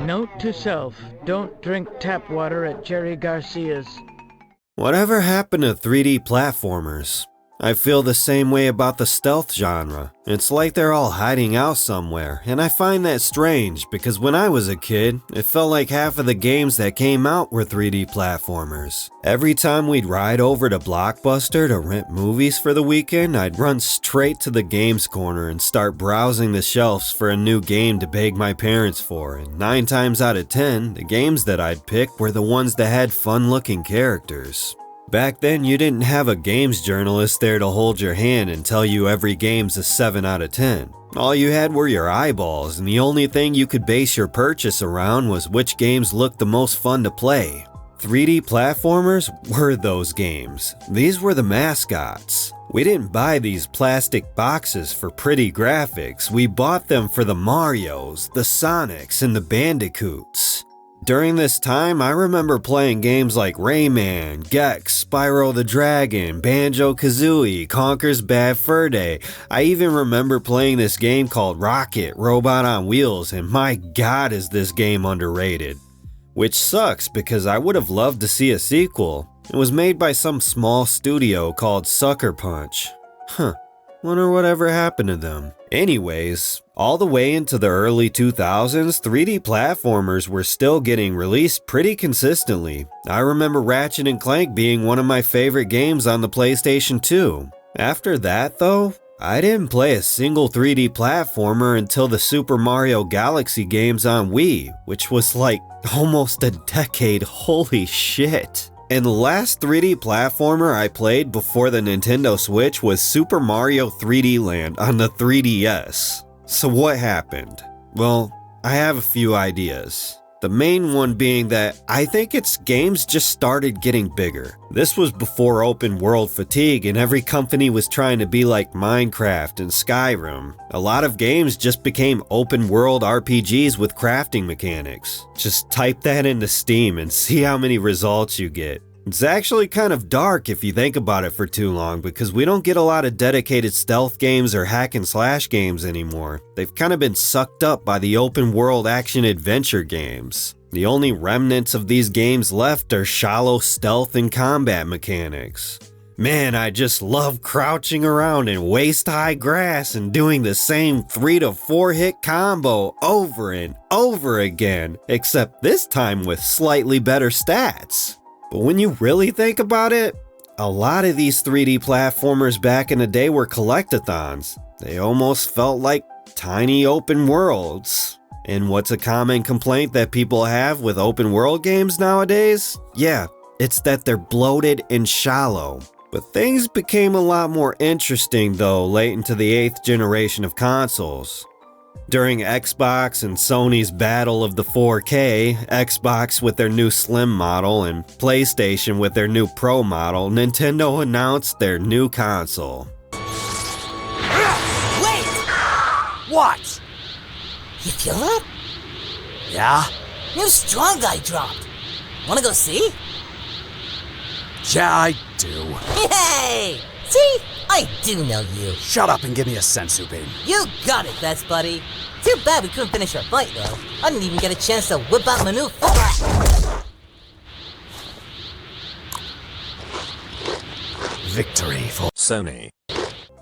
Note to self, don't drink tap water at Jerry Garcia's. Whatever happened to 3D platformers? I feel the same way about the stealth genre. It's like they're all hiding out somewhere, and I find that strange because when I was a kid, it felt like half of the games that came out were 3D platformers. Every time we'd ride over to Blockbuster to rent movies for the weekend, I'd run straight to the games corner and start browsing the shelves for a new game to beg my parents for, and 9 times out of 10, the games that I'd pick were the ones that had fun-looking characters. Back then, you didn't have a games journalist there to hold your hand and tell you every game's a 7 out of 10. All you had were your eyeballs, and the only thing you could base your purchase around was which games looked the most fun to play. 3D platformers were those games. These were the mascots. We didn't buy these plastic boxes for pretty graphics. We bought them for the Marios, the Sonics, and the Bandicoots. During this time, I remember playing games like Rayman, Gex, Spyro the Dragon, Banjo-Kazooie, Conker's Bad Fur Day. I even remember playing this game called Rocket, Robot on Wheels, and my god is this game underrated. Which sucks because I would have loved to see a sequel. It was made by some small studio called Sucker Punch. Wonder whatever happened to them. Anyways, all the way into the early 2000s, 3D platformers were still getting released pretty consistently. I remember Ratchet & Clank being one of my favorite games on the PlayStation 2. After that though, I didn't play a single 3D platformer until the Super Mario Galaxy games on Wii, which was like almost a decade, holy shit. And the last 3D platformer I played before the Nintendo Switch was Super Mario 3D Land on the 3DS. So what happened? Well, I have a few ideas. The main one being that I think its games just started getting bigger. This was before open world fatigue and every company was trying to be like Minecraft and Skyrim. A lot of games just became open world RPGs with crafting mechanics. Just type that into Steam and see how many results you get. It's actually kind of dark if you think about it for too long because we don't get a lot of dedicated stealth games or hack and slash games anymore. They've kind of been sucked up by the open world action adventure games. The only remnants of these games left are shallow stealth and combat mechanics. Man, I just love crouching around in waist-high grass and doing the same 3 to 4 hit combo over and over again, except this time with slightly better stats. But when you really think about it, a lot of these 3D platformers back in the day were collectathons. They almost felt like tiny open worlds. And what's a common complaint that people have with open world games nowadays? Yeah, it's that they're bloated and shallow. But things became a lot more interesting though late into the 8th generation of consoles. During Xbox and Sony's battle of the 4K, Xbox with their new Slim model and PlayStation with their new Pro model, Nintendo announced their new console. Wait! What? You feel that? Yeah? New Strong Guy dropped. Wanna go see? Yeah, I do. Yay! See? I do know you. Shut up and give me a sensu bean. You got it, best buddy. Too bad we couldn't finish our fight, though. I didn't even get a chance to whip out my new Victory for Sony.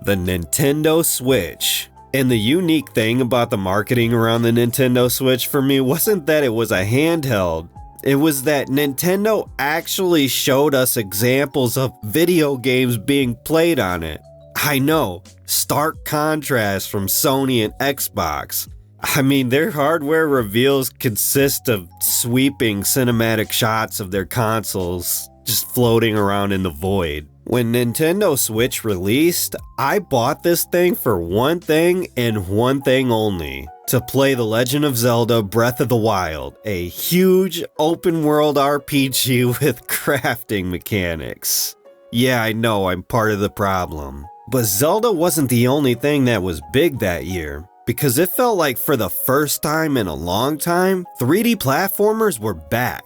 The Nintendo Switch. And the unique thing about the marketing around the Nintendo Switch for me wasn't that it was a handheld. It was that Nintendo actually showed us examples of video games being played on it. I know, stark contrast from Sony and Xbox. I mean, their hardware reveals consist of sweeping cinematic shots of their consoles just floating around in the void. When Nintendo Switch released, I bought this thing for one thing and one thing only. To play The Legend of Zelda Breath of the Wild, a huge open world RPG with crafting mechanics. Yeah, I know I'm part of the problem. But Zelda wasn't the only thing that was big that year, because it felt like for the first time in a long time, 3D platformers were back.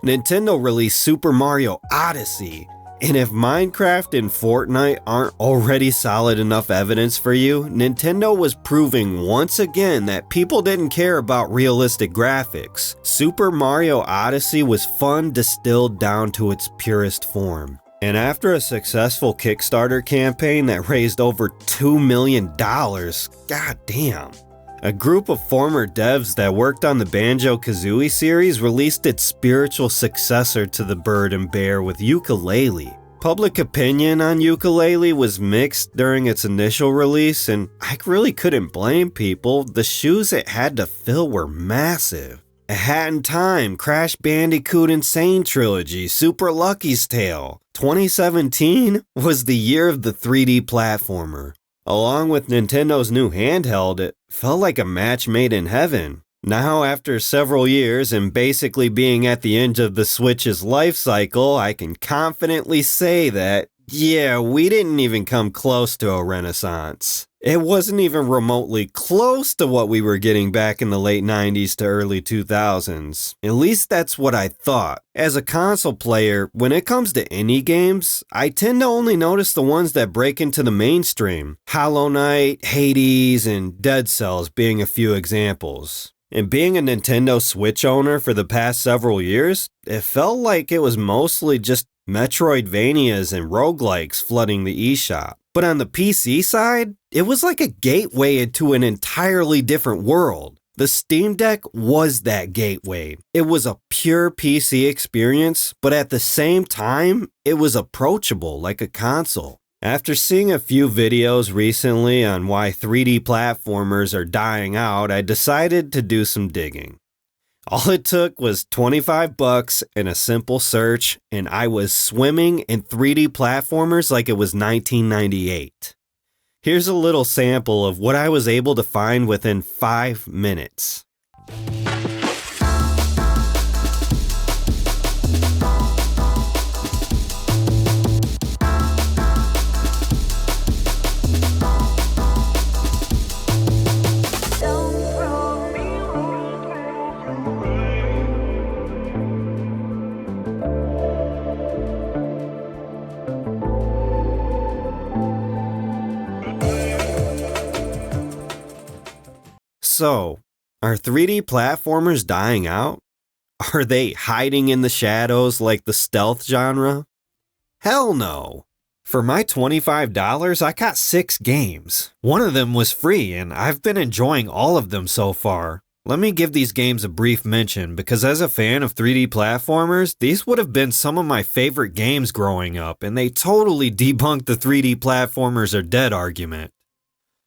Nintendo released Super Mario Odyssey, And if Minecraft and Fortnite aren't already solid enough evidence for you, Nintendo was proving once again that people didn't care about realistic graphics. Super Mario Odyssey was fun distilled down to its purest form. And after a successful Kickstarter campaign that raised over $2 million, goddamn, a group of former devs that worked on the Banjo-Kazooie series released its spiritual successor to the Bird and Bear with Yooka-Laylee. Public opinion on Yooka-Laylee was mixed during its initial release, and I really couldn't blame people. The shoes it had to fill were massive. A Hat in Time, Crash Bandicoot Insane Trilogy, Super Lucky's Tale. 2017 was the year of the 3D platformer. Along with Nintendo's new handheld, it felt like a match made in heaven. Now, after several years and basically being at the end of the Switch's life cycle, I can confidently say that, yeah, we didn't even come close to a renaissance. It wasn't even remotely close to what we were getting back in the late 90s to early 2000s. At least that's what I thought. As a console player, when it comes to indie games, I tend to only notice the ones that break into the mainstream. Hollow Knight, Hades, and Dead Cells being a few examples. And being a Nintendo Switch owner for the past several years, it felt like it was mostly just Metroidvanias and roguelikes flooding the eShop. But on the PC side, it was like a gateway into an entirely different world. The Steam Deck was that gateway. It was a pure PC experience, but at the same time, it was approachable like a console. After seeing a few videos recently on why 3D platformers are dying out, I decided to do some digging. All it took was $25 and a simple search, and I was swimming in 3D platformers like it was 1998. Here's a little sample of what I was able to find within 5 minutes. So, are 3D platformers dying out? Are they hiding in the shadows like the stealth genre? Hell no! For my $25, I got 6 games. One of them was free, and I've been enjoying all of them so far. Let me give these games a brief mention, because as a fan of 3D platformers, these would have been some of my favorite games growing up, and they totally debunked the 3D platformers are dead argument.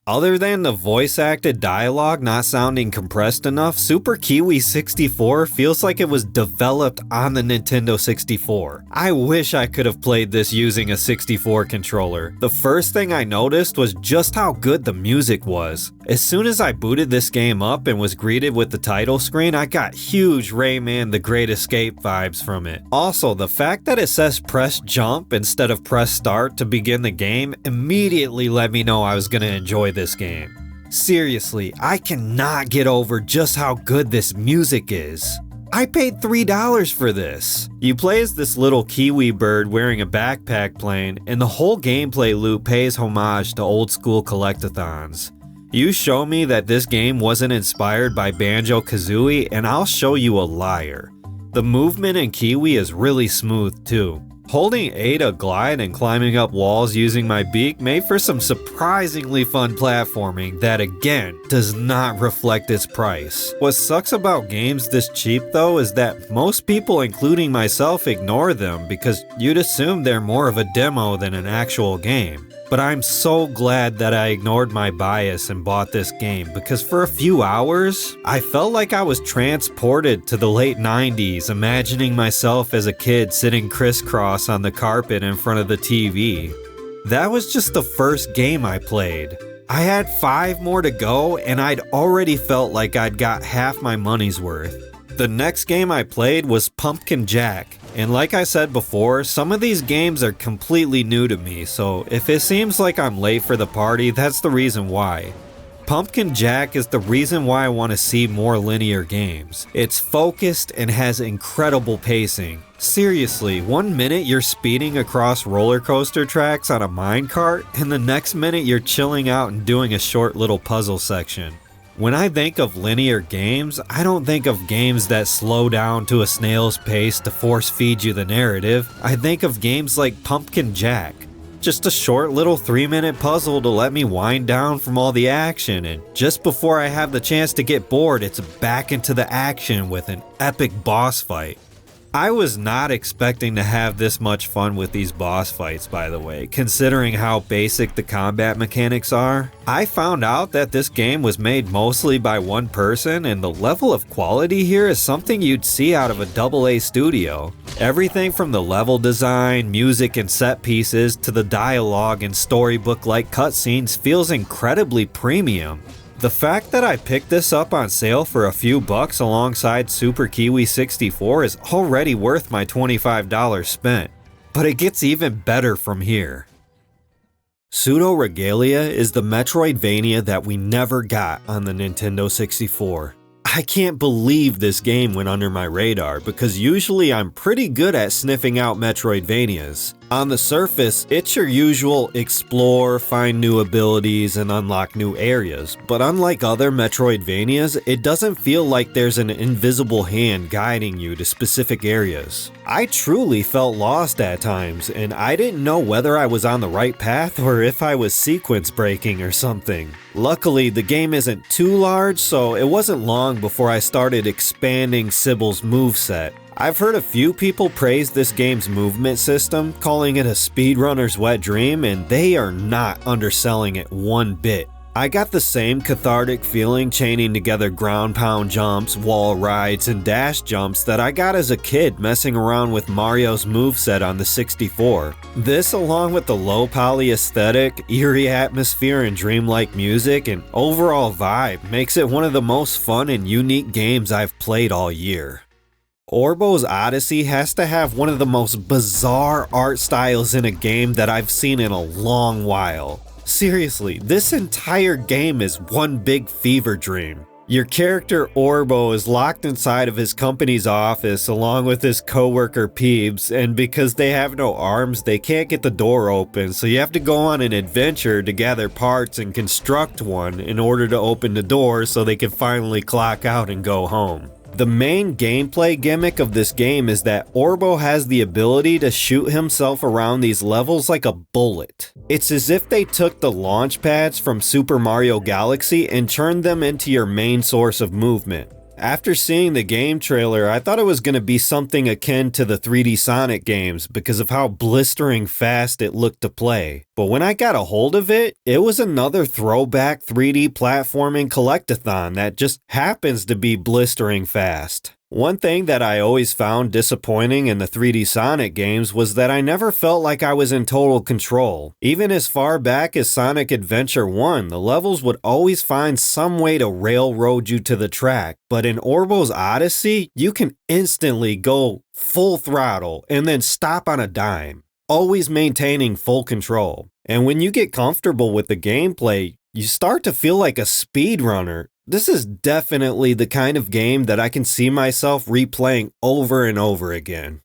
Other than the voice-acted dialogue not sounding compressed enough, Super Kiwi 64 feels like it was developed on the Nintendo 64. I wish I could have played this using a 64 controller. The first thing I noticed was just how good the music was. As soon as I booted this game up and was greeted with the title screen, I got huge Rayman The Great Escape vibes from it. Also, the fact that it says press jump instead of press start to begin the game immediately let me know I was going to enjoy this game. Seriously, I cannot get over just how good this music is. I paid $3 for this. You play as this little kiwi bird wearing a backpack plane, and the whole gameplay loop pays homage to old school collectathons. You show me that this game wasn't inspired by Banjo-Kazooie, and I'll show you a liar. The movement in Kiwi is really smooth too. Holding A to glide and climbing up walls using my beak made for some surprisingly fun platforming that again does not reflect its price. What sucks about games this cheap though is that most people, including myself, ignore them because you'd assume they're more of a demo than an actual game. But I'm so glad that I ignored my bias and bought this game because for a few hours, I felt like I was transported to the late 90s, imagining myself as a kid sitting crisscross on the carpet in front of the TV. That was just the first game I played. I had 5 more to go and I'd already felt like I'd got half my money's worth. The next game I played was Pumpkin Jack. And like I said before, some of these games are completely new to me, so if it seems like I'm late for the party, that's the reason why. Pumpkin Jack is the reason why I want to see more linear games. It's focused and has incredible pacing. Seriously, 1 minute you're speeding across roller coaster tracks on a minecart, and the next minute you're chilling out and doing a short little puzzle section. When I think of linear games, I don't think of games that slow down to a snail's pace to force feed you the narrative. I think of games like Pumpkin Jack. Just a short little 3-minute puzzle to let me wind down from all the action, and just before I have the chance to get bored, it's back into the action with an epic boss fight. I was not expecting to have this much fun with these boss fights, by the way, considering how basic the combat mechanics are. I found out that this game was made mostly by one person, and the level of quality here is something you'd see out of a AA studio. Everything from the level design, music and set pieces, to the dialogue and storybook-like cutscenes feels incredibly premium. The fact that I picked this up on sale for a few bucks alongside Super Kiwi 64 is already worth my $25 spent, but it gets even better from here. Pseudo Regalia is the Metroidvania that we never got on the Nintendo 64. I can't believe this game went under my radar because usually I'm pretty good at sniffing out Metroidvanias. On the surface, it's your usual explore, find new abilities, and unlock new areas, but unlike other Metroidvanias, it doesn't feel like there's an invisible hand guiding you to specific areas. I truly felt lost at times, and I didn't know whether I was on the right path or if I was sequence breaking or something. Luckily, the game isn't too large, so it wasn't long before I started expanding Sybil's moveset. I've heard a few people praise this game's movement system, calling it a speedrunner's wet dream, and they are not underselling it one bit. I got the same cathartic feeling chaining together ground pound jumps, wall rides, and dash jumps that I got as a kid messing around with Mario's moveset on the 64. This, along with the low poly aesthetic, eerie atmosphere, and dreamlike music, and overall vibe, makes it one of the most fun and unique games I've played all year. Orbo's Odyssey has to have one of the most bizarre art styles in a game that I've seen in a long while. Seriously, this entire game is one big fever dream. Your character Orbo is locked inside of his company's office along with his coworker Peebs, and because they have no arms, they can't get the door open, so you have to go on an adventure to gather parts and construct one in order to open the door so they can finally clock out and go home. The main gameplay gimmick of this game is that Orbo has the ability to shoot himself around these levels like a bullet. It's as if they took the launch pads from Super Mario Galaxy and turned them into your main source of movement. After seeing the game trailer, I thought it was going to be something akin to the 3D Sonic games because of how blistering fast it looked to play. But when I got a hold of it, it was another throwback 3D platforming collectathon that just happens to be blistering fast. One thing that I always found disappointing in the 3D Sonic games was that I never felt like I was in total control. Even as far back as Sonic Adventure 1, the levels would always find some way to railroad you to the track, but in Orbo's Odyssey, you can instantly go full throttle and then stop on a dime, always maintaining full control. And when you get comfortable with the gameplay, you start to feel like a speedrunner. This is definitely the kind of game that I can see myself replaying over and over again.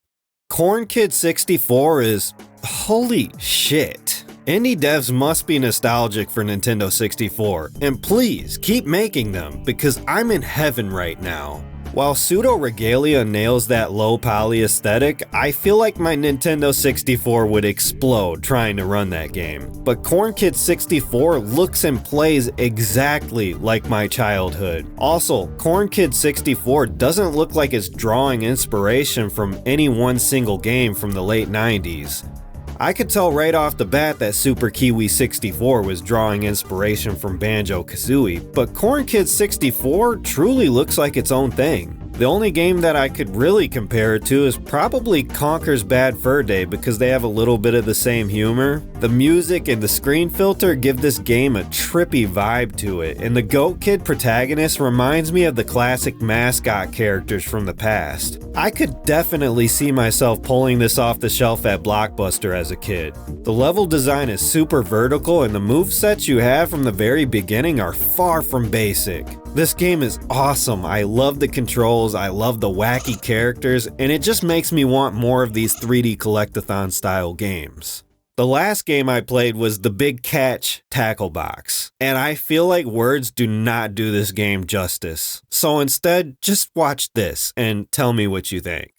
Corn Kid 64 is holy shit. Indie devs must be nostalgic for Nintendo 64, and please keep making them because I'm in heaven right now. While Pseudo Regalia nails that low poly aesthetic, I feel like my Nintendo 64 would explode trying to run that game. But Corn Kid 64 looks and plays exactly like my childhood. Also, Corn Kid 64 doesn't look like it's drawing inspiration from any one single game from the late 90s. I could tell right off the bat that Super Kiwi 64 was drawing inspiration from Banjo-Kazooie, but Corn Kid 64 truly looks like its own thing. The only game that I could really compare it to is probably Conker's Bad Fur Day because they have a little bit of the same humor. The music and the screen filter give this game a trippy vibe to it, and the Goat Kid protagonist reminds me of the classic mascot characters from the past. I could definitely see myself pulling this off the shelf at Blockbuster as a kid. The level design is super vertical and the movesets you have from the very beginning are far from basic. This game is awesome. I love the controls, I love the wacky characters, and it just makes me want more of these 3D collectathon style games. The last game I played was the Big Catch Tackle Box, and I feel like words do not do this game justice. So instead, just watch this and tell me what you think.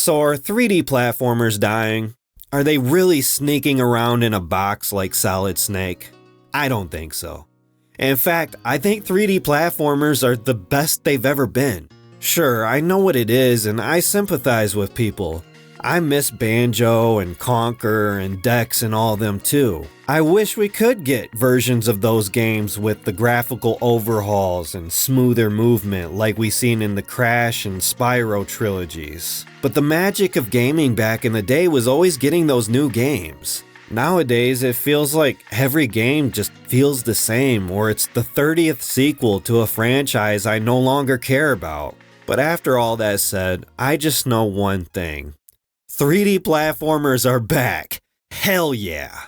So are 3D platformers dying? Are they really sneaking around in a box like Solid Snake? I don't think so. In fact, I think 3D platformers are the best they've ever been. Sure, I know what it is and I sympathize with people. I miss Banjo and Conker and Dex and all them too. I wish we could get versions of those games with the graphical overhauls and smoother movement like we seen in the Crash and Spyro trilogies. But the magic of gaming back in the day was always getting those new games. Nowadays, it feels like every game just feels the same, or it's the 30th sequel to a franchise I no longer care about. But after all that said, I just know one thing. 3D platformers are back. Hell yeah.